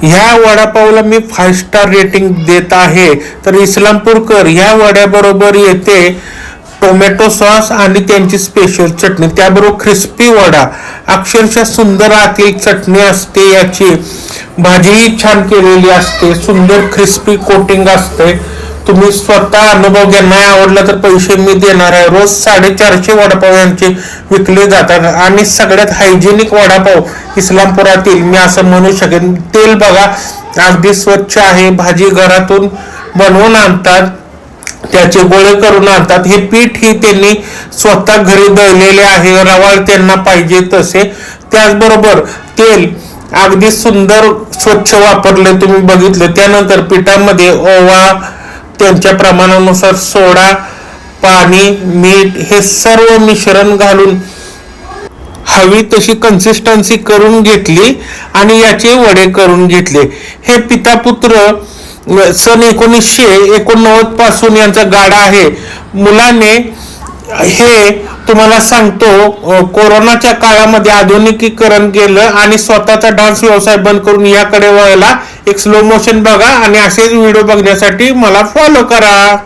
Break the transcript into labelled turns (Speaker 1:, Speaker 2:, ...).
Speaker 1: ह्या वडापावला मी 5 star rating देत आहे. तर इस्लामपूरकर ह्या वड्याबरोबर येते टोमॅटो सॉस आणि त्यांची स्पेशल चटणी, त्याबरोबर क्रिस्पी वडा, अक्षरशः सुंदर आतली चटणी असते, याची भाजीही छान केलेली असते, सुंदर क्रिस्पी कोटिंग असते. तुम्ही स्वतः अनुभव घ्या. नाही आवडला तर पैसे मी देणार आहे. रोज 450 वडापाव यांचे विकले जातात आणि सगळ्यात हायजेनिक वडापाव इस्लामपुरातील मी असं म्हणू शकेन. तेल बघा अगदी स्वच्छ आहे, भाजी घरातून बनवून आणतात, त्याचे गोळे करून आणतात. हे पीठ ही त्यांनी स्वतः घरी दळलेले आहे, रवाळ त्यांना पाहिजे तसे. त्याचबरोबर तेल अगदी सुंदर स्वच्छ वापरले तुम्ही बघितलं. त्यानंतर पिठामध्ये ओवा, त्यांच्या प्रमाणानुसार सोडा, पाणी, मीठ हे सर्व मिश्रण घालून हवी तशी कन्सिस्टन्सी करून घेतली आणि याचे वडे करून घेतले. हे पितापुत्र सन 1989 पासून यांचा गाडा आहे. मुलाने हे तुम्हाला सांगतो कोरोनाच्या काळामध्ये आधुनिकीकरण केलं आणि स्वतःचा डान्स व्यवसाय बंद करून याकडे वळला. एक स्लो मोशन बघा आणि असेच व्हिडिओ बघण्यासाठी मला फॉलो करा.